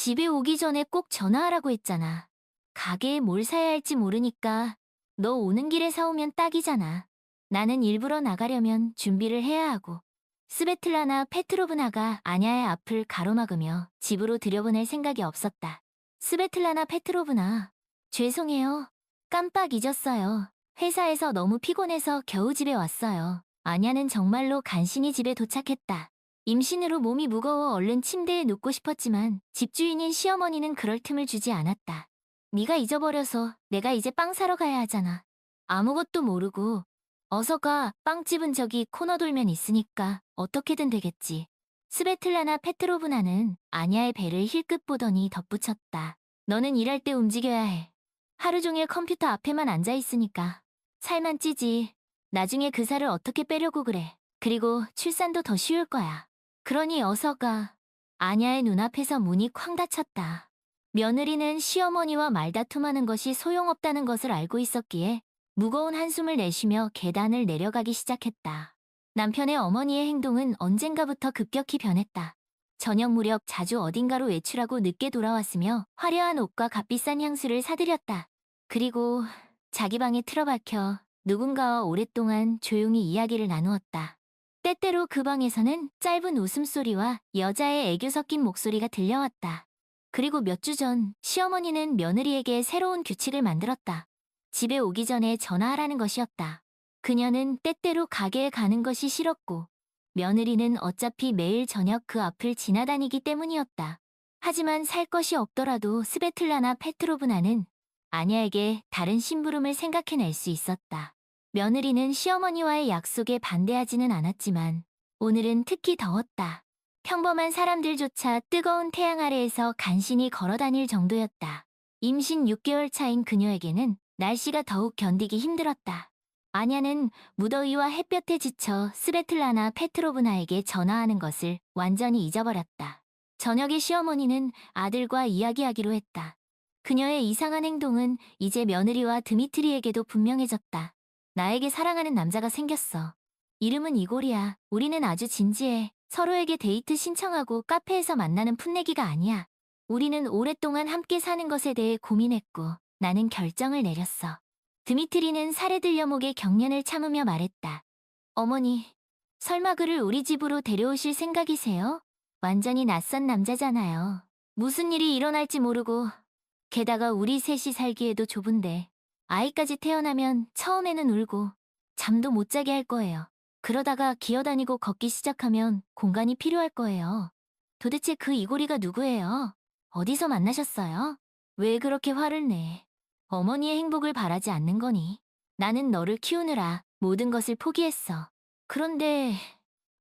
집에 오기 전에 꼭 전화하라고 했잖아. 가게에 뭘 사야 할지 모르니까 너 오는 길에 사오면 딱이잖아. 나는 일부러 나가려면 준비를 해야 하고 스베틀라나 페트로브나가 아냐의 앞을 가로막으며 집으로 들여보낼 생각이 없었다. 스베틀라나 페트로브나, 죄송해요. 깜빡 잊었어요. 회사에서 너무 피곤해서 겨우 집에 왔어요. 아냐는 정말로 간신히 집에 도착했다. 임신으로 몸이 무거워 얼른 침대에 눕고 싶었지만 집주인인 시어머니는 그럴 틈을 주지 않았다. 네가 잊어버려서 내가 이제 빵 사러 가야 하잖아. 아무것도 모르고 어서 가. 빵집은 저기 코너 돌면 있으니까 어떻게든 되겠지. 스베틀라나 페트로브나는 아냐의 배를 힐끗 보더니 덧붙였다. 너는 일할 때 움직여야 해. 하루 종일 컴퓨터 앞에만 앉아 있으니까 살만 찌지. 나중에 그 살을 어떻게 빼려고 그래. 그리고 출산도 더 쉬울 거야. 그러니 어서 가. 아냐의 눈앞에서 문이 쾅 닫혔다. 며느리는 시어머니와 말다툼하는 것이 소용없다는 것을 알고 있었기에 무거운 한숨을 내쉬며 계단을 내려가기 시작했다. 남편의 어머니의 행동은 언젠가부터 급격히 변했다. 저녁 무렵 자주 어딘가로 외출하고 늦게 돌아왔으며 화려한 옷과 값비싼 향수를 사들였다. 그리고 자기 방에 틀어박혀 누군가와 오랫동안 조용히 이야기를 나누었다. 때때로 그 방에서는 짧은 웃음소리와 여자의 애교 섞인 목소리가 들려왔다. 그리고 몇 주 전 시어머니는 며느리에게 새로운 규칙을 만들었다. 집에 오기 전에 전화하라는 것이었다. 그녀는 때때로 가게에 가는 것이 싫었고 며느리는 어차피 매일 저녁 그 앞을 지나다니기 때문이었다. 하지만 살 것이 없더라도 스베틀라나 페트로브나는 아냐에게 다른 심부름을 생각해낼 수 있었다. 며느리는 시어머니와의 약속에 반대하지는 않았지만 오늘은 특히 더웠다. 평범한 사람들조차 뜨거운 태양 아래에서 간신히 걸어다닐 정도였다. 임신 6개월 차인 그녀에게는 날씨가 더욱 견디기 힘들었다. 아냐는 무더위와 햇볕에 지쳐 스베틀라나 페트로브나에게 전화하는 것을 완전히 잊어버렸다. 저녁에 시어머니는 아들과 이야기하기로 했다. 그녀의 이상한 행동은 이제 며느리와 드미트리에게도 분명해졌다. 나에게 사랑하는 남자가 생겼어. 이름은 이골이야. 우리는 아주 진지해. 서로에게 데이트 신청하고 카페에서 만나는 풋내기가 아니야. 우리는 오랫동안 함께 사는 것에 대해 고민했고 나는 결정을 내렸어. 드미트리는 살에 들려 목에 경련을 참으며 말했다. 어머니, 설마 그를 우리 집으로 데려오실 생각이세요? 완전히 낯선 남자잖아요. 무슨 일이 일어날지 모르고 게다가 우리 셋이 살기에도 좁은데 아이까지 태어나면 처음에는 울고 잠도 못 자게 할 거예요. 그러다가 기어다니고 걷기 시작하면 공간이 필요할 거예요. 도대체 그 이고리가 누구예요? 어디서 만나셨어요? 왜 그렇게 화를 내? 어머니의 행복을 바라지 않는 거니? 나는 너를 키우느라 모든 것을 포기했어. 그런데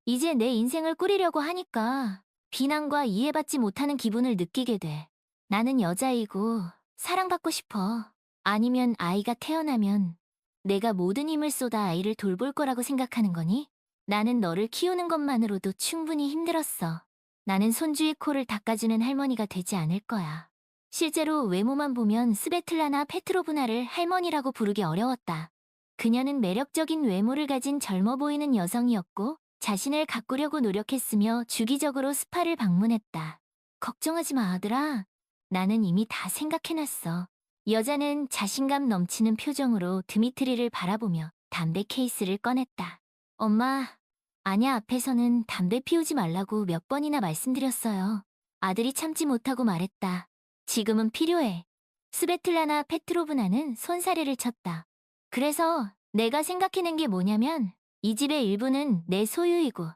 이제 내 인생을 꾸리려고 하니까 비난과 이해받지 못하는 기분을 느끼게 돼. 나는 여자이고 사랑받고 싶어. 아니면 아이가 태어나면 내가 모든 힘을 쏟아 아이를 돌볼 거라고 생각하는 거니? 나는 너를 키우는 것만으로도 충분히 힘들었어. 나는 손주의 코를 닦아주는 할머니가 되지 않을 거야. 실제로 외모만 보면 스베틀라나 페트로브나를 할머니라고 부르기 어려웠다. 그녀는 매력적인 외모를 가진 젊어 보이는 여성이었고 자신을 가꾸려고 노력했으며 주기적으로 스파를 방문했다. 걱정하지 마, 아들아. 나는 이미 다 생각해놨어. 여자는 자신감 넘치는 표정으로 드미트리를 바라보며 담배 케이스를 꺼냈다. 엄마, 아냐 앞에서는 담배 피우지 말라고 몇 번이나 말씀드렸어요. 아들이 참지 못하고 말했다. 지금은 필요해. 스베틀라나 페트로브나는 손사래를 쳤다. 그래서 내가 생각해낸 게 뭐냐면 이 집의 일부는 내 소유이고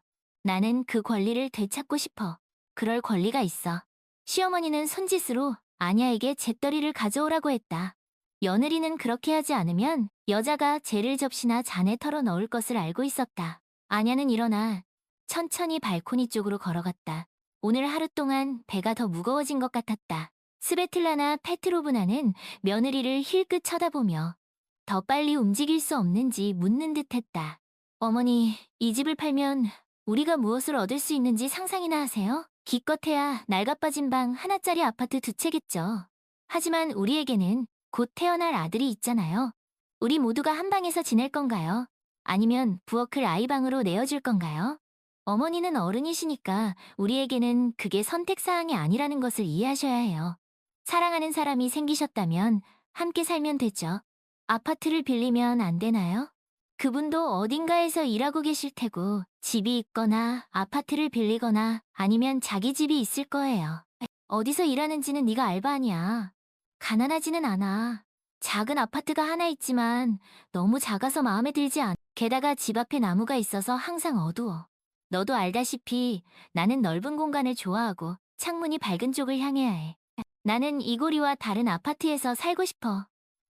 나는 그 권리를 되찾고 싶어. 그럴 권리가 있어. 시어머니는 손짓으로 아냐에게 잿더리를 가져오라고 했다. 며느리는 그렇게 하지 않으면 여자가 재를 접시나 잔에 털어 넣을 것을 알고 있었다. 아냐는 일어나 천천히 발코니 쪽으로 걸어갔다. 오늘 하루 동안 배가 더 무거워진 것 같았다. 스베틀라나 페트로브나는 며느리를 힐끗 쳐다보며 더 빨리 움직일 수 없는지 묻는 듯했다. 어머니, 이 집을 팔면 우리가 무엇을 얻을 수 있는지 상상이나 하세요? 기껏해야 낡아빠진 방 하나짜리 아파트 2채겠죠. 하지만 우리에게는 곧 태어날 아들이 있잖아요. 우리 모두가 한 방에서 지낼 건가요? 아니면 부엌을 아이 방으로 내어줄 건가요? 어머니는 어른이시니까 우리에게는 그게 선택사항이 아니라는 것을 이해하셔야 해요. 사랑하는 사람이 생기셨다면 함께 살면 되죠. 아파트를 빌리면 안 되나요? 그분도 어딘가에서 일하고 계실 테고 집이 있거나 아파트를 빌리거나 아니면 자기 집이 있을 거예요. 어디서 일하는지는 네가 알바 아니야. 가난하지는 않아. 작은 아파트가 하나 있지만 너무 작아서 마음에 들지 않아. 게다가 집 앞에 나무가 있어서 항상 어두워. 너도 알다시피 나는 넓은 공간을 좋아하고 창문이 밝은 쪽을 향해야 해. 나는 이 고리와 다른 아파트에서 살고 싶어.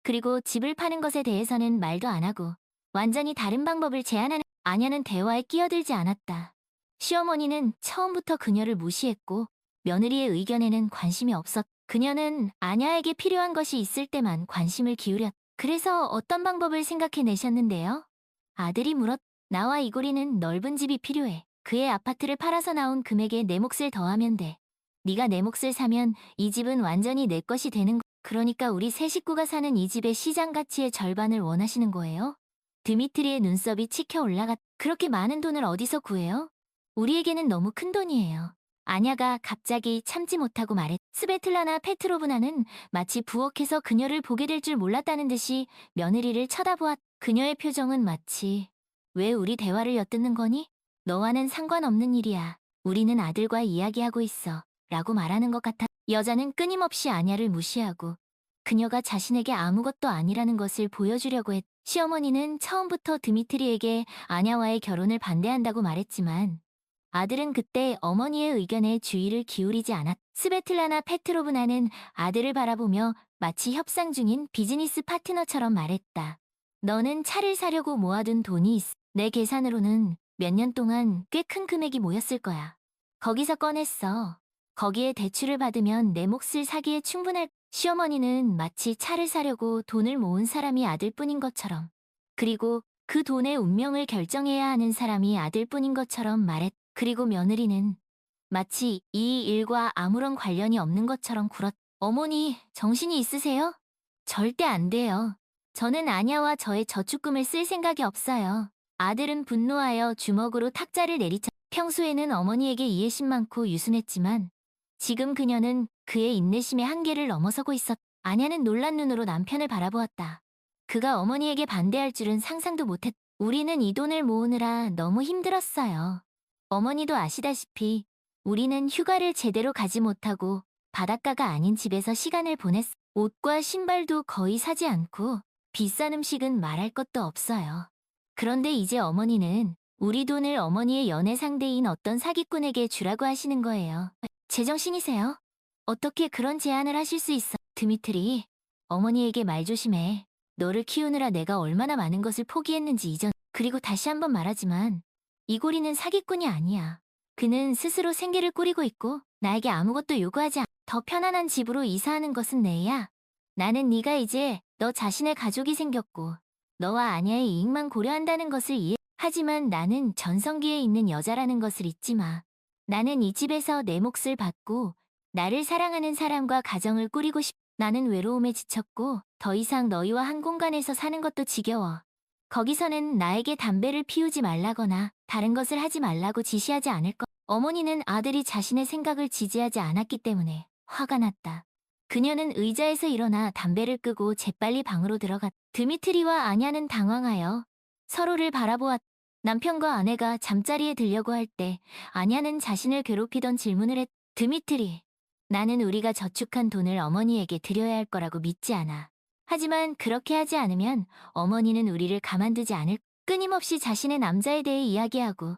그리고 집을 파는 것에 대해서는 말도 안 하고 완전히 다른 방법을 제안하는 아냐는 대화에 끼어들지 않았다. 시어머니는 처음부터 그녀를 무시했고 며느리의 의견에는 관심이 없었. 그녀는 아냐에게 필요한 것이 있을 때만 관심을 기울였. 그래서 어떤 방법을 생각해 내셨는데요? 아들이 물었. 나와 이고리는 넓은 집이 필요해. 그의 아파트를 팔아서 나온 금액에 내 몫을 더하면 돼. 네가 내 몫을 사면 이 집은 완전히 내 것이 되는 거. 그러니까 우리 세 식구가 사는 이 집의 시장 가치의 절반을 원하시는 거예요? 드미트리의 눈썹이 치켜 올라갔. 그렇게 많은 돈을 어디서 구해요? 우리에게는 너무 큰 돈이에요. 아냐가 갑자기 참지 못하고 말했. 스베틀라나 페트로브나는 마치 부엌에서 그녀를 보게 될 줄 몰랐다는 듯이 며느리를 쳐다보았. 그녀의 표정은 마치 왜 우리 대화를 엿듣는 거니? 너와는 상관없는 일이야. 우리는 아들과 이야기하고 있어. 라고 말하는 것 같아. 여자는 끊임없이 아냐를 무시하고 그녀가 자신에게 아무것도 아니라는 것을 보여주려고 했. 시어머니는 처음부터 드미트리에게 아냐와의 결혼을 반대한다고 말했지만 아들은 그때 어머니의 의견에 주의를 기울이지 않았. 스베틀라나 페트로브나는 아들을 바라보며 마치 협상 중인 비즈니스 파트너처럼 말했다. 너는 차를 사려고 모아둔 돈이 있어. 내 계산으로는 몇 년 동안 꽤 큰 금액이 모였을 거야. 거기서 꺼냈어. 거기에 대출을 받으면 내 몫을 사기에 충분할. 시어머니는 마치 차를 사려고 돈을 모은 사람이 아들뿐인 것처럼, 그리고 그 돈의 운명을 결정해야 하는 사람이 아들뿐인 것처럼 말했. 그리고 며느리는 마치 이 일과 아무런 관련이 없는 것처럼 굴었. 어머니, 정신이 있으세요? 절대 안 돼요. 저는 아냐와 저의 저축금을 쓸 생각이 없어요. 아들은 분노하여 주먹으로 탁자를 내리쳤. 평소에는 어머니에게 이해심 많고 유순했지만 지금 그녀는 그의 인내심의 한계를 넘어서고 있었. 아냐는 놀란 눈으로 남편을 바라보았다. 그가 어머니에게 반대할 줄은 상상도 못했. 우리는 이 돈을 모으느라 너무 힘들었어요. 어머니도 아시다시피 우리는 휴가를 제대로 가지 못하고 바닷가가 아닌 집에서 시간을 보냈. 옷과 신발도 거의 사지 않고 비싼 음식은 말할 것도 없어요. 그런데 이제 어머니는 우리 돈을 어머니의 연애 상대인 어떤 사기꾼에게 주라고 하시는 거예요. 제정신이세요? 어떻게 그런 제안을 하실 수 있어? 드미트리, 어머니에게 말 조심해. 너를 키우느라 내가 얼마나 많은 것을 포기했는지 이전. 그리고 다시 한번 말하지만 이고리는 사기꾼이 아니야. 그는 스스로 생계를 꾸리고 있고 나에게 아무것도 요구하지 않아. 더 편안한 집으로 이사하는 것은 내야. 나는 네가 이제 너 자신의 가족이 생겼고 너와 아냐의 이익만 고려한다는 것을 이해. 하지만 나는 전성기에 있는 여자라는 것을 잊지 마. 나는 이 집에서 내 몫을 받고 나를 사랑하는 사람과 가정을 꾸리고 싶. 나는 외로움에 지쳤고 더 이상 너희와 한 공간에서 사는 것도 지겨워. 거기서는 나에게 담배를 피우지 말라거나 다른 것을 하지 말라고 지시하지 않을 것. 어머니는 아들이 자신의 생각을 지지하지 않았기 때문에 화가 났다. 그녀는 의자에서 일어나 담배를 끄고 재빨리 방으로 들어갔. 드미트리와 아냐는 당황하여 서로를 바라보았. 남편과 아내가 잠자리에 들려고 할 때 아냐는 자신을 괴롭히던 질문을 했. 드미트리, 나는 우리가 저축한 돈을 어머니에게 드려야 할 거라고 믿지 않아. 하지만 그렇게 하지 않으면 어머니는 우리를 가만두지 않을. 끊임없이 자신의 남자에 대해 이야기하고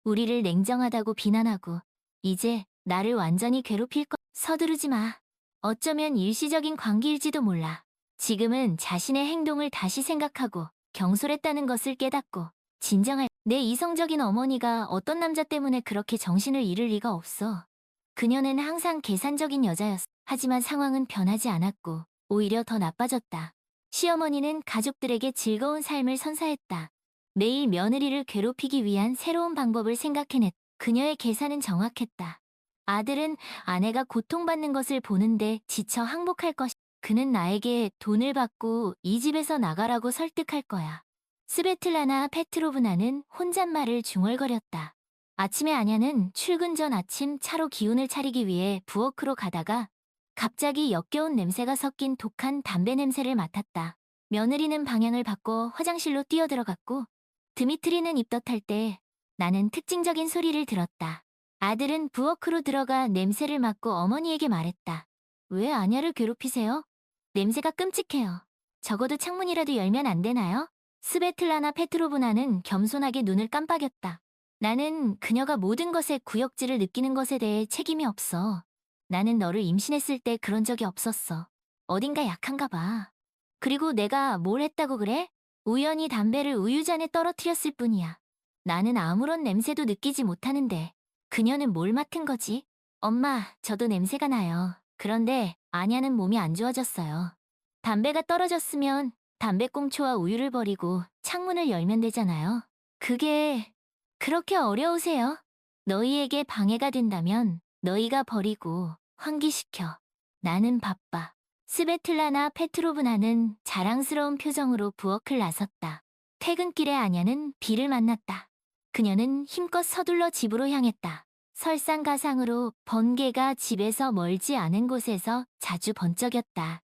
우리를 냉정하다고 비난하고 이제 나를 완전히 괴롭힐 것. 서두르지 마. 어쩌면 일시적인 관계일지도 몰라. 지금은 자신의 행동을 다시 생각하고 경솔했다는 것을 깨닫고 진정할. 내 이성적인 어머니가 어떤 남자 때문에 그렇게 정신을 잃을 리가 없어. 그녀는 항상 계산적인 여자였어. 하지만 상황은 변하지 않았고 오히려 더 나빠졌다. 시어머니는 가족들에게 즐거운 삶을 선사했다. 매일 며느리를 괴롭히기 위한 새로운 방법을 생각해냈. 그녀의 계산은 정확했다. 아들은 아내가 고통받는 것을 보는데 지쳐 항복할 것. 그는 나에게 돈을 받고 이 집에서 나가라고 설득할 거야. 스베틀라나 페트로브나는 혼잣말을 중얼거렸다. 아침에 아냐는 출근 전 아침 차로 기운을 차리기 위해 부엌으로 가다가 갑자기 역겨운 냄새가 섞인 독한 담배 냄새를 맡았다. 며느리는 방향을 바꿔 화장실로 뛰어들어갔고 드미트리는 입덧할 때 나는 특징적인 소리를 들었다. 아들은 부엌으로 들어가 냄새를 맡고 어머니에게 말했다. 왜 아냐를 괴롭히세요? 냄새가 끔찍해요. 적어도 창문이라도 열면 안 되나요? 스베틀라나 페트로브나는 겸손하게 눈을 깜빡였다. 나는 그녀가 모든 것에 구역질을 느끼는 것에 대해 책임이 없어. 나는 너를 임신했을 때 그런 적이 없었어. 어딘가 약한가 봐. 그리고 내가 뭘 했다고 그래? 우연히 담배를 우유잔에 떨어뜨렸을 뿐이야. 나는 아무런 냄새도 느끼지 못하는데 그녀는 뭘 맡은 거지? 엄마, 저도 냄새가 나요. 그런데 아냐는 몸이 안 좋아졌어요. 담배가 떨어졌으면 담배꽁초와 우유를 버리고 창문을 열면 되잖아요. 그게 그렇게 어려우세요? 너희에게 방해가 된다면 너희가 버리고 환기시켜. 나는 바빠. 스베틀라나 페트로브나는 자랑스러운 표정으로 부엌을 나섰다. 퇴근길에 아냐는 비를 만났다. 그녀는 힘껏 서둘러 집으로 향했다. 설상가상으로 번개가 집에서 멀지 않은 곳에서 자주 번쩍였다.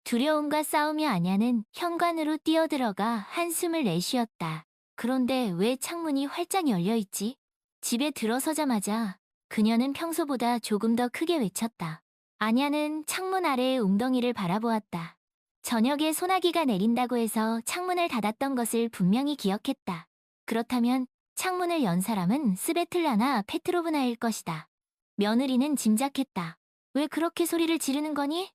두려움과 싸우며 아냐는 현관으로 뛰어들어가 한숨을 내쉬었다. 그런데 왜 창문이 활짝 열려있지? 집에 들어서자마자 그녀는 평소보다 조금 더 크게 외쳤다. 아냐는 창문 아래의 웅덩이를 바라보았다. 저녁에 소나기가 내린다고 해서 창문을 닫았던 것을 분명히 기억했다. 그렇다면 창문을 연 사람은 스베틀라나 페트로브나일 것이다. 며느리는 짐작했다. 왜 그렇게 소리를 지르는 거니?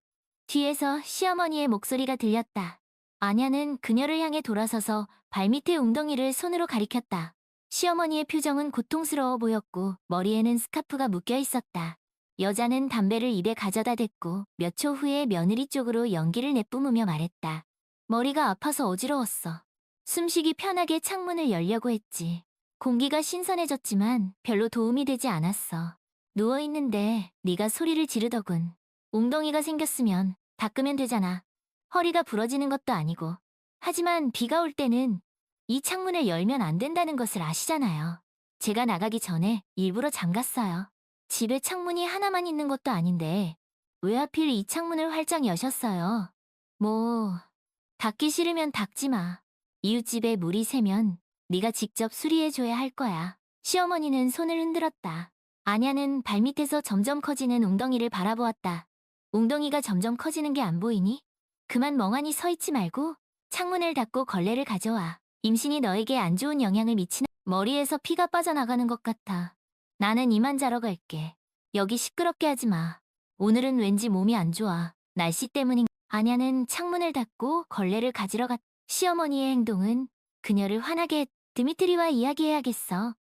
뒤에서 시어머니의 목소리가 들렸다. 아냐는 그녀를 향해 돌아서서 발밑의 웅덩이를 손으로 가리켰다. 시어머니의 표정은 고통스러워 보였고 머리에는 스카프가 묶여 있었다. 여자는 담배를 입에 가져다 댔고 몇 초 후에 며느리 쪽으로 연기를 내뿜으며 말했다. 머리가 아파서 어지러웠어. 숨쉬기 편하게 창문을 열려고 했지. 공기가 신선해졌지만 별로 도움이 되지 않았어. 누워있는데 네가 소리를 지르더군. 웅덩이가 생겼으면 닦으면 되잖아. 허리가 부러지는 것도 아니고. 하지만 비가 올 때는 이 창문을 열면 안 된다는 것을 아시잖아요. 제가 나가기 전에 일부러 잠갔어요. 집에 창문이 하나만 있는 것도 아닌데 왜 하필 이 창문을 활짝 여셨어요? 뭐, 닦기 싫으면 닦지 마. 이웃집에 물이 새면 네가 직접 수리해줘야 할 거야. 시어머니는 손을 흔들었다. 아냐는 발밑에서 점점 커지는 웅덩이를 바라보았다. 웅덩이가 점점 커지는 게 안 보이니? 그만 멍하니 서 있지 말고 창문을 닫고 걸레를 가져와. 임신이 너에게 안 좋은 영향을 미치는 머리에서 피가 빠져나가는 것 같아. 나는 이만 자러 갈게. 여기 시끄럽게 하지 마. 오늘은 왠지 몸이 안 좋아. 날씨 때문인. 아냐는 창문을 닫고 걸레를 가지러 갔다. 시어머니의 행동은 그녀를 화나게 했. 드미트리와 이야기해야겠어.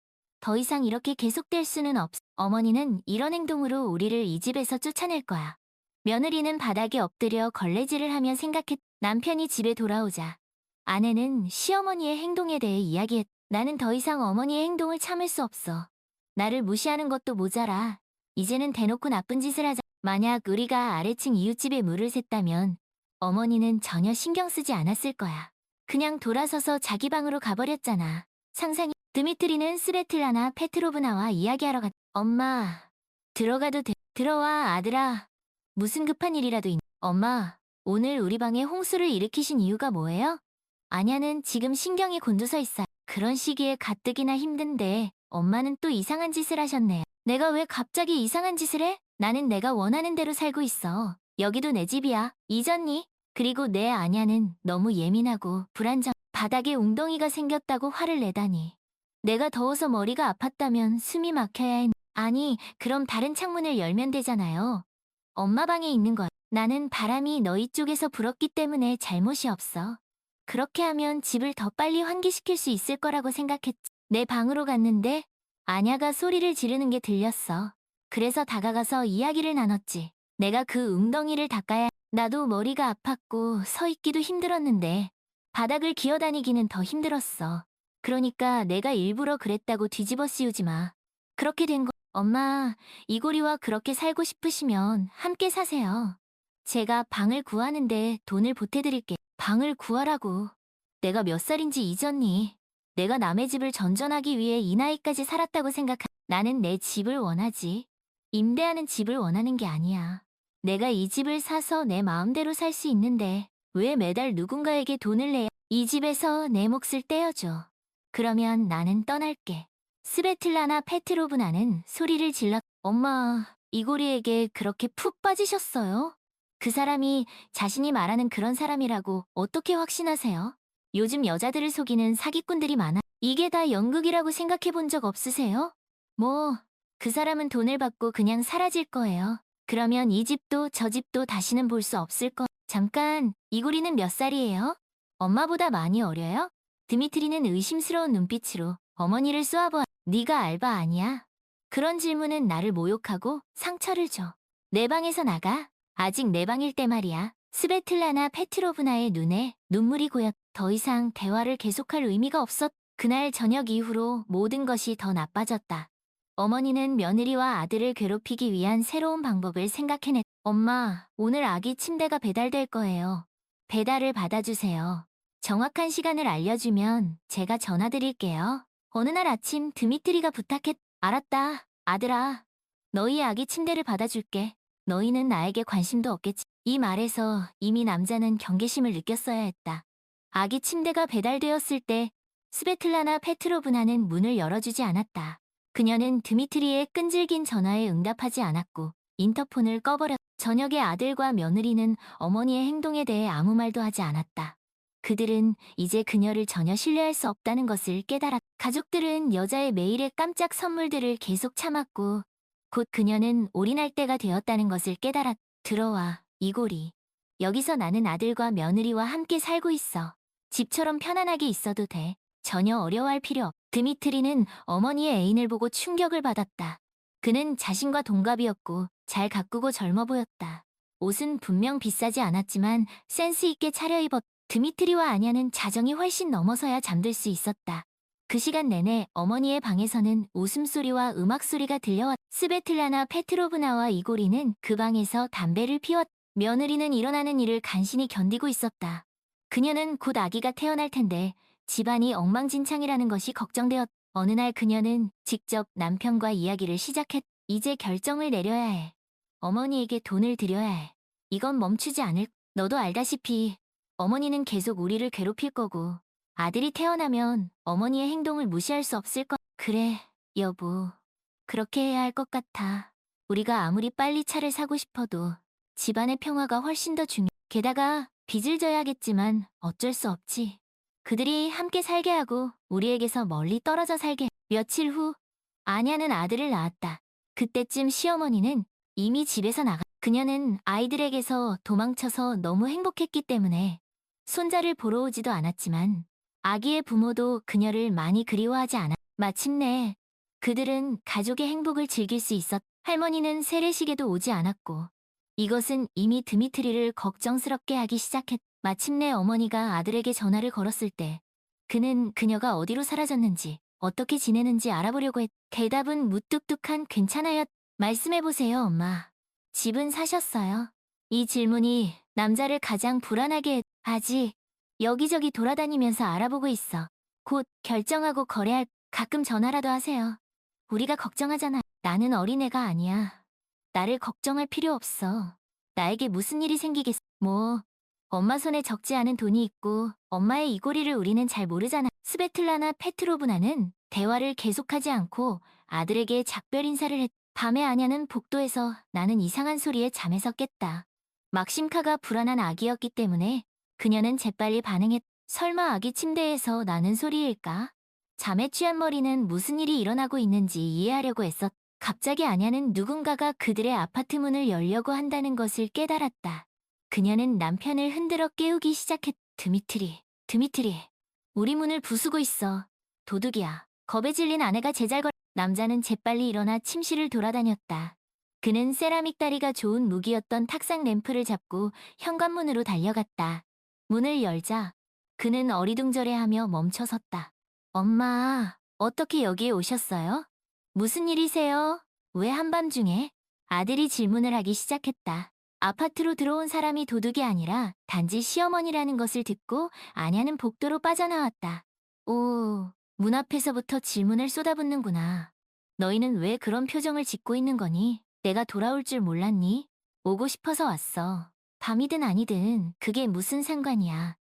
더 이상 이렇게 계속될 수는 없. 어머니는 이런 행동으로 우리를 이 집에서 쫓아낼 거야. 며느리는 바닥에 엎드려 걸레질을 하며 생각했. 남편이 집에 돌아오자 아내는 시어머니의 행동에 대해 이야기했. 나는 더 이상 어머니의 행동을 참을 수 없어. 나를 무시하는 것도 모자라. 이제는 대놓고 나쁜 짓을 하자. 만약 우리가 아래층 이웃집에 물을 샜다면 어머니는 전혀 신경 쓰지 않았을 거야. 그냥 돌아서서 자기 방으로 가버렸잖아. 상상이. 드미트리는 스베틀라나 페트로브나와 이야기하러 갔. 엄마, 들어가도 돼. 들어와, 아들아. 무슨 급한 일이라도 있. 엄마, 오늘 우리 방에 홍수를 일으키신 이유가 뭐예요? 아냐는 지금 신경이 곤두서 있어. 그런 시기에 가뜩이나 힘든데 엄마는 또 이상한 짓을 하셨네. 내가 왜 갑자기 이상한 짓을 해? 나는 내가 원하는 대로 살고 있어. 여기도 내 집이야. 잊었니? 그리고 내 아냐는 너무 예민하고 불안정. 바닥에 웅덩이가 생겼다고 화를 내다니. 내가 더워서 머리가 아팠다면 숨이 막혀야 했. 아니, 그럼 다른 창문을 열면 되잖아요. 엄마 방에 있는 거야. 나는 바람이 너희 쪽에서 불었기 때문에 잘못이 없어. 그렇게 하면 집을 더 빨리 환기시킬 수 있을 거라고 생각했지. 내 방으로 갔는데 아냐가 소리를 지르는 게 들렸어. 그래서 다가가서 이야기를 나눴지. 내가 그 웅덩이를 닦아야. 나도 머리가 아팠고 서 있기도 힘들었는데 바닥을 기어다니기는 더 힘들었어. 그러니까 내가 일부러 그랬다고 뒤집어 씌우지 마. 그렇게 된 거. 엄마, 이고리와 그렇게 살고 싶으시면 함께 사세요. 제가 방을 구하는데 돈을 보태드릴게. 방을 구하라고. 내가 몇 살인지 잊었니? 내가 남의 집을 전전하기 위해 이 나이까지 살았다고 생각하. 나는 내 집을 원하지. 임대하는 집을 원하는 게 아니야. 내가 이 집을 사서 내 마음대로 살 수 있는데 왜 매달 누군가에게 돈을 내야 이 집에서 내 몫을 떼어줘. 그러면 나는 떠날게. 스베틀라나 페트로브나는 소리를 질렀. 엄마, 이고리에게 그렇게 푹 빠지셨어요? 그 사람이 자신이 말하는 그런 사람이라고 어떻게 확신하세요? 요즘 여자들을 속이는 사기꾼들이 많아. 이게 다 연극이라고 생각해 본 적 없으세요? 뭐, 그 사람은 돈을 받고 그냥 사라질 거예요. 그러면 이 집도 저 집도 다시는 볼 수 없을 거. 잠깐, 이고리는 몇 살이에요? 엄마보다 많이 어려요? 드미트리는 의심스러운 눈빛으로 어머니를 쏘아보아. 네가 알바 아니야? 그런 질문은 나를 모욕하고 상처를 줘. 내 방에서 나가. 아직 내 방일 때 말이야. 스베틀라나 페트로브나의 눈에 눈물이 고였. 더 이상 대화를 계속할 의미가 없었. 그날 저녁 이후로 모든 것이 더 나빠졌다. 어머니는 며느리와 아들을 괴롭히기 위한 새로운 방법을 생각해냈. 엄마, 오늘 아기 침대가 배달될 거예요. 배달을 받아주세요. 정확한 시간을 알려주면 제가 전화드릴게요. 어느 날 아침 드미트리가 부탁했. 알았다, 아들아. 너희 아기 침대를 받아줄게. 너희는 나에게 관심도 없겠지. 이 말에서 이미 남자는 경계심을 느꼈어야 했다. 아기 침대가 배달되었을 때 스베틀라나 페트로브나는 문을 열어주지 않았다. 그녀는 드미트리의 끈질긴 전화에 응답하지 않았고 인터폰을 꺼버렸. 저녁에 아들과 며느리는 어머니의 행동에 대해 아무 말도 하지 않았다. 그들은 이제 그녀를 전혀 신뢰할 수 없다는 것을 깨달았. 가족들은 여자의 매일의 깜짝 선물들을 계속 참았고 곧 그녀는 올인할 때가 되었다는 것을 깨달았. 들어와, 이고리. 여기서 나는 아들과 며느리와 함께 살고 있어. 집처럼 편안하게 있어도 돼. 전혀 어려워할 필요 없. 드미트리는 어머니의 애인을 보고 충격을 받았다. 그는 자신과 동갑이었고 잘 가꾸고 젊어 보였다. 옷은 분명 비싸지 않았지만 센스 있게 차려입었. 드미트리와 아냐는 자정이 훨씬 넘어서야 잠들 수 있었다. 그 시간 내내 어머니의 방에서는 웃음소리와 음악소리가 들려왔. 스베틀라나 페트로브나와 이고리는 그 방에서 담배를 피웠. 며느리는 일어나는 일을 간신히 견디고 있었다. 그녀는 곧 아기가 태어날 텐데 집안이 엉망진창이라는 것이 걱정되었. 어느 날 그녀는 직접 남편과 이야기를 시작했. 이제 결정을 내려야 해. 어머니에게 돈을 드려야 해. 이건 멈추지 않을. 너도 알다시피 어머니는 계속 우리를 괴롭힐 거고 아들이 태어나면 어머니의 행동을 무시할 수 없을 거. 그래, 여보. 그렇게 해야 할 것 같아. 우리가 아무리 빨리 차를 사고 싶어도 집안의 평화가 훨씬 더 중요. 게다가 빚을 져야겠지만 어쩔 수 없지. 그들이 함께 살게 하고 우리에게서 멀리 떨어져 살게. 며칠 후 아냐는 아들을 낳았다. 그때쯤 시어머니는 이미 집에서 나가. 그녀는 아이들에게서 도망쳐서 너무 행복했기 때문에 손자를 보러 오지도 않았지만 아기의 부모도 그녀를 많이 그리워하지 않아. 마침내 그들은 가족의 행복을 즐길 수 있었. 할머니는 세례식에도 오지 않았고 이것은 이미 드미트리를 걱정스럽게 하기 시작했. 마침내 어머니가 아들에게 전화를 걸었을 때 그는 그녀가 어디로 사라졌는지 어떻게 지내는지 알아보려고 했. 대답은 무뚝뚝한 괜찮아요. 말씀해보세요, 엄마. 집은 사셨어요? 이 질문이 남자를 가장 불안하게 했. 아직 여기저기 돌아다니면서 알아보고 있어. 곧 결정하고 거래할. 가끔 전화라도 하세요. 우리가 걱정하잖아. 나는 어린애가 아니야. 나를 걱정할 필요 없어. 나에게 무슨 일이 생기겠어. 뭐 엄마 손에 적지 않은 돈이 있고 엄마의 이고리를 우리는 잘 모르잖아. 스베틀라나 페트로브나는 대화를 계속하지 않고 아들에게 작별 인사를 했. 밤에 아냐는 복도에서 나는 이상한 소리에 잠에서 깼다. 막심카가 불안한 아기였기 때문에 그녀는 재빨리 반응했. 설마 아기 침대에서 나는 소리일까? 잠에 취한 머리는 무슨 일이 일어나고 있는지 이해하려고 했었. 갑자기 아냐는 누군가가 그들의 아파트 문을 열려고 한다는 것을 깨달았다. 그녀는 남편을 흔들어 깨우기 시작했. 드미트리. 우리 문을 부수고 있어. 도둑이야. 겁에 질린 아내가 제잘걸. 남자는 재빨리 일어나 침실을 돌아다녔다. 그는 세라믹 다리가 좋은 무기였던 탁상 램프를 잡고 현관문으로 달려갔다. 문을 열자 그는 어리둥절해하며 멈춰섰다. 엄마, 어떻게 여기에 오셨어요? 무슨 일이세요? 왜 한밤중에? 아들이 질문을 하기 시작했다. 아파트로 들어온 사람이 도둑이 아니라 단지 시어머니라는 것을 듣고 아냐는 복도로 빠져나왔다. 오, 문 앞에서부터 질문을 쏟아붓는구나. 너희는 왜 그런 표정을 짓고 있는 거니? 내가 돌아올 줄 몰랐니? 오고 싶어서 왔어. 밤이든 아니든 그게 무슨 상관이야.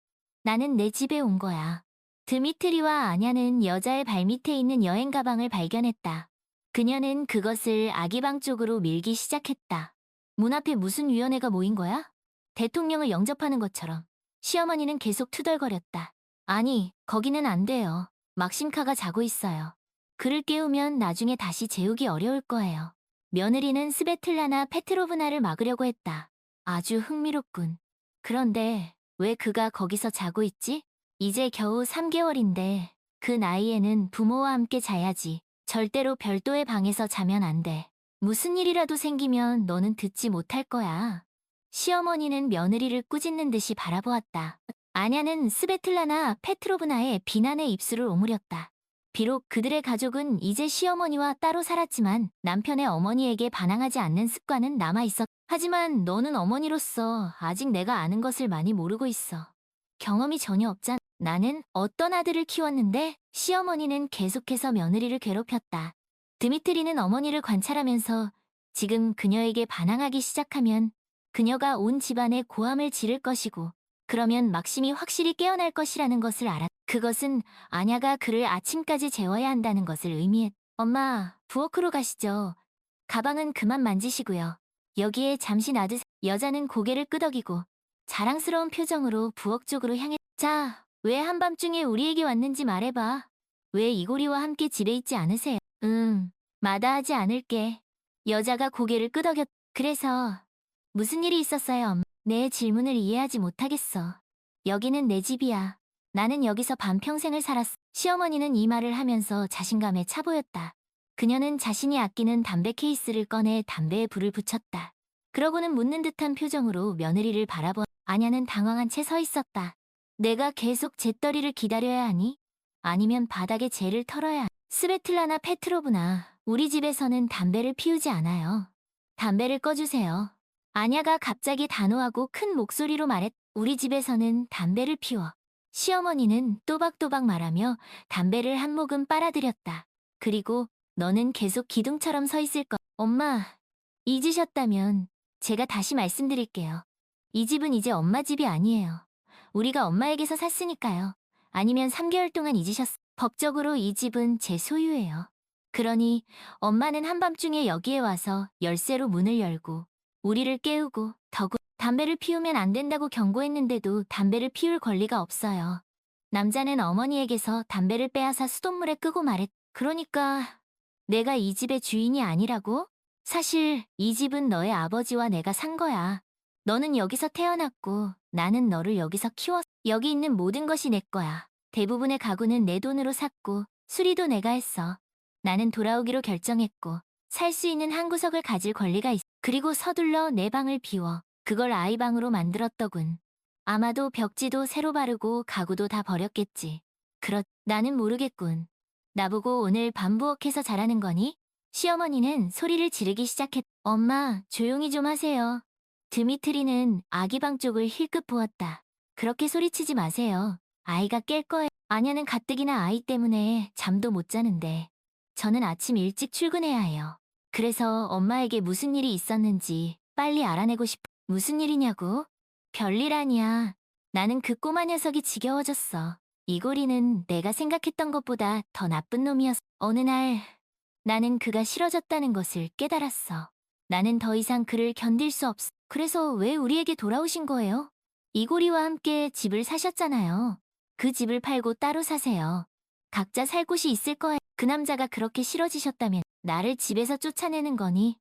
나는 내 집에 온 거야. 드미트리와 아냐는 여자의 발밑에 있는 여행 가방을 발견했다. 그녀는 그것을 아기 방 쪽으로 밀기 시작했다. 문 앞에 무슨 위원회가 모인 거야? 대통령을 영접하는 것처럼. 시어머니는 계속 투덜거렸다. 아니, 거기는 안 돼요. 막심카가 자고 있어요. 그를 깨우면 나중에 다시 재우기 어려울 거예요. 며느리는 스베틀라나 페트로브나를 막으려고 했다. 아주 흥미롭군. 그런데 왜 그가 거기서 자고 있지? 이제 겨우 3개월인데 그 나이에는 부모와 함께 자야지. 절대로 별도의 방에서 자면 안 돼. 무슨 일이라도 생기면 너는 듣지 못할 거야. 시어머니는 며느리를 꾸짖는 듯이 바라보았다. 아냐는 스베틀라나 페트로브나의 비난에 입술을 오므렸다. 비록 그들의 가족은 이제 시어머니와 따로 살았지만 남편의 어머니에게 반항하지 않는 습관은 남아있었다. 하지만 너는 어머니로서 아직 내가 아는 것을 많이 모르고 있어. 경험이 전혀 없잖아. 나는 어떤 아들을 키웠는데 시어머니는 계속해서 며느리를 괴롭혔다. 드미트리는 어머니를 관찰하면서 지금 그녀에게 반항하기 시작하면 그녀가 온 집안에 고함을 지를 것이고 그러면 막심이 확실히 깨어날 것이라는 것을 알았다. 그것은 아냐가 그를 아침까지 재워야 한다는 것을 의미했다. 엄마, 부엌으로 가시죠. 가방은 그만 만지시고요. 여기에 잠시 놔두세요. 여자는 고개를 끄덕이고 자랑스러운 표정으로 부엌 쪽으로 향했다. 자, 왜 한밤중에 우리에게 왔는지 말해봐. 왜 이고리와 함께 집에 있지 않으세요? 마다하지 않을게. 여자가 고개를 끄덕였다. 그래서 무슨 일이 있었어요, 엄마? 내 질문을 이해하지 못하겠어. 여기는 내 집이야. 나는 여기서 반평생을 살았어. 시어머니는 이 말을 하면서 자신감에 차 보였다. 그녀는 자신이 아끼는 담배 케이스를 꺼내 담배에 불을 붙였다. 그러고는 묻는 듯한 표정으로 며느리를 바라보. 아냐는 당황한 채 서 있었다. 내가 계속 재떨이를 기다려야 하니? 아니면 바닥에 재를 털어야 하니? 스베틀라나 페트로브나, 우리 집에서는 담배를 피우지 않아요. 담배를 꺼주세요. 아냐가 갑자기 단호하고 큰 목소리로 말했. 우리 집에서는 담배를 피워. 시어머니는 또박또박 말하며 담배를 한 모금 빨아들였다. 그리고 너는 계속 기둥처럼 서 있을 것. 엄마, 잊으셨다면 제가 다시 말씀드릴게요. 이 집은 이제 엄마 집이 아니에요. 우리가 엄마에게서 샀으니까요. 아니면 3개월 동안 잊으셨어. 법적으로 이 집은 제 소유예요. 그러니 엄마는 한밤중에 여기에 와서 열쇠로 문을 열고 우리를 깨우고 담배를 피우면 안 된다고 경고했는데도 담배를 피울 권리가 없어요. 남자는 어머니에게서 담배를 빼앗아 수돗물에 끄고 말했. 그러니까 내가 이 집의 주인이 아니라고? 사실 이 집은 너의 아버지와 내가 산 거야. 너는 여기서 태어났고 나는 너를 여기서 키웠어. 여기 있는 모든 것이 내 거야. 대부분의 가구는 내 돈으로 샀고 수리도 내가 했어. 나는 돌아오기로 결정했고 살 수 있는 한 구석을 가질 권리가 있어. 그리고 서둘러 내 방을 비워 그걸 아이 방으로 만들었더군. 아마도 벽지도 새로 바르고 가구도 다 버렸겠지. 나는 모르겠군. 나보고 오늘 밤부엌에서 자라는 거니? 시어머니는 소리를 지르기 시작했. 엄마, 조용히 좀 하세요. 드미트리는 아기 방 쪽을 힐끗 보았다. 그렇게 소리치지 마세요. 아이가 깰 거예요. 아냐는 가뜩이나 아이 때문에 잠도 못 자는데 저는 아침 일찍 출근해야 해요. 그래서 엄마에게 무슨 일이 있었는지 빨리 알아내고 싶어. 무슨 일이냐고? 별일 아니야. 나는 그 꼬마 녀석이 지겨워졌어. 이고리는 내가 생각했던 것보다 더 나쁜 놈이었어. 어느 날 나는 그가 싫어졌다는 것을 깨달았어. 나는 더 이상 그를 견딜 수 없어. 그래서 왜 우리에게 돌아오신 거예요? 이고리와 함께 집을 사셨잖아요. 그 집을 팔고 따로 사세요. 각자 살 곳이 있을 거예요. 그 남자가 그렇게 싫어지셨다면 나를 집에서 쫓아내는 거니?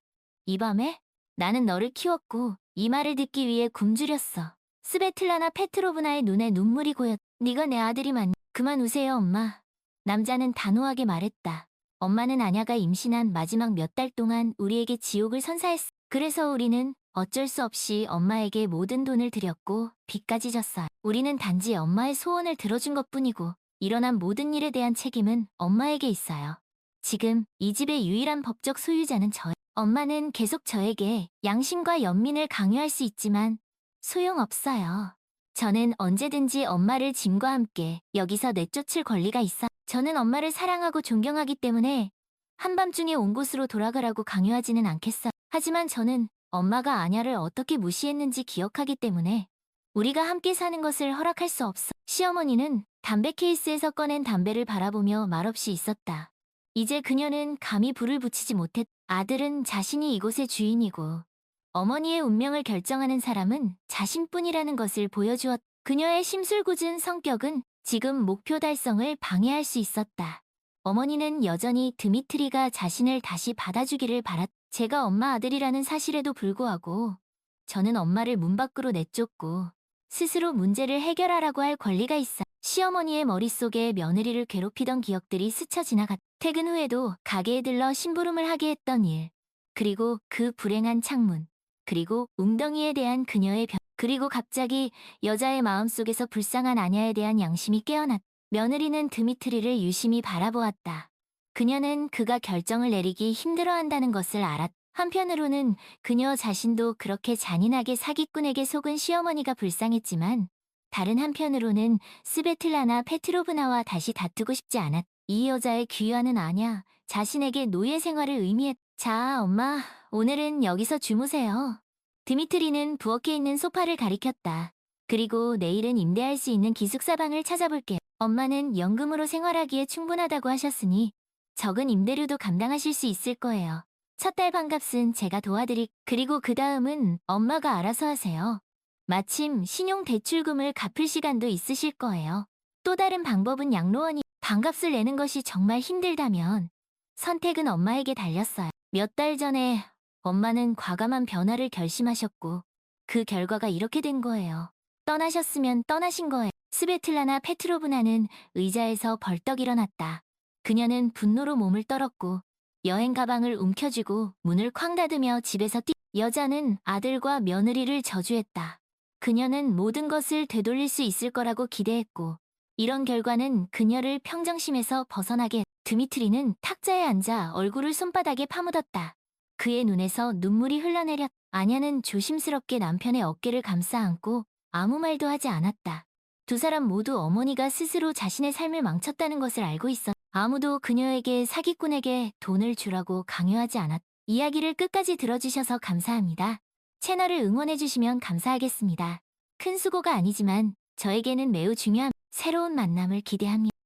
이 밤에? 나는 너를 키웠고 이 말을 듣기 위해 굶주렸어. 스베틀라나 페트로브나의 눈에 눈물이 고였. 네가 내 아들이 맞니? 그만 우세요, 엄마. 남자는 단호하게 말했다. 엄마는 아냐가 임신한 마지막 몇 달 동안 우리에게 지옥을 선사했어. 그래서 우리는 어쩔 수 없이 엄마에게 모든 돈을 들였고 빚까지 졌어요. 우리는 단지 엄마의 소원을 들어준 것뿐이고 일어난 모든 일에 대한 책임은 엄마에게 있어요. 지금 이 집의 유일한 법적 소유자는 저예요. 엄마는 계속 저에게 양심과 연민을 강요할 수 있지만 소용없어요. 저는 언제든지 엄마를 짐과 함께 여기서 내쫓을 권리가 있어. 저는 엄마를 사랑하고 존경하기 때문에 한밤중에 온 곳으로 돌아가라고 강요하지는 않겠어. 하지만 저는 엄마가 아냐를 어떻게 무시했는지 기억하기 때문에 우리가 함께 사는 것을 허락할 수 없어. 시어머니는 담배 케이스에서 꺼낸 담배를 바라보며 말없이 있었다. 이제 그녀는 감히 불을 붙이지 못했. 아들은 자신이 이곳의 주인이고 어머니의 운명을 결정하는 사람은 자신뿐이라는 것을 보여주었. 그녀의 심술궂은 성격은 지금 목표 달성을 방해할 수 있었다. 어머니는 여전히 드미트리가 자신을 다시 받아주기를 바랐. 제가 엄마 아들이라는 사실에도 불구하고 저는 엄마를 문 밖으로 내쫓고 스스로 문제를 해결하라고 할 권리가 있어. 시어머니의 머릿속에 며느리를 괴롭히던 기억들이 스쳐 지나갔. 퇴근 후에도 가게에 들러 심부름을 하게 했던 일, 그리고 그 불행한 창문, 그리고 웅덩이에 대한 그녀의 변, 그리고 갑자기 여자의 마음속에서 불쌍한 아냐에 대한 양심이 깨어났. 며느리는 드미트리를 유심히 바라보았다. 그녀는 그가 결정을 내리기 힘들어한다는 것을 알았. 한편으로는 그녀 자신도 그렇게 잔인하게 사기꾼에게 속은 시어머니가 불쌍했지만 다른 한편으로는 스베틀라나 페트로브나와 다시 다투고 싶지 않았. 이 여자의 귀환은 아냐 자신에게 노예 생활을 의미했. 자, 엄마, 오늘은 여기서 주무세요. 드미트리는 부엌에 있는 소파를 가리켰다. 그리고 내일은 임대할 수 있는 기숙사방을 찾아볼게요. 엄마는 연금으로 생활하기에 충분하다고 하셨으니 적은 임대료도 감당하실 수 있을 거예요. 첫 달 반값은 제가 도와드릴. 그리고 그 다음은 엄마가 알아서 하세요. 마침 신용 대출금을 갚을 시간도 있으실 거예요. 또 다른 방법은 양로원이 반값을 내는 것이 정말 힘들다면 선택은 엄마에게 달렸어요. 몇 달 전에 엄마는 과감한 변화를 결심하셨고 그 결과가 이렇게 된 거예요. 떠나셨으면 떠나신 거예요. 스베틀라나 페트로브나는 의자에서 벌떡 일어났다. 그녀는 분노로 몸을 떨었고 여행 가방을 움켜쥐고 문을 쾅 닫으며 집에서 여자는 아들과 며느리를 저주했다. 그녀는 모든 것을 되돌릴 수 있을 거라고 기대했고 이런 결과는 그녀를 평정심에서 벗어나게 했. 드미트리는 탁자에 앉아 얼굴을 손바닥에 파묻었다. 그의 눈에서 눈물이 흘러내렸. 아냐는 조심스럽게 남편의 어깨를 감싸 안고 아무 말도 하지 않았다. 두 사람 모두 어머니가 스스로 자신의 삶을 망쳤다는 것을 알고 있었. 아무도 그녀에게 사기꾼에게 돈을 주라고 강요하지 않았. 이야기를 끝까지 들어주셔서 감사합니다. 채널을 응원해주시면 감사하겠습니다. 큰 수고가 아니지만 저에게는 매우 중요한 새로운 만남을 기대합니다.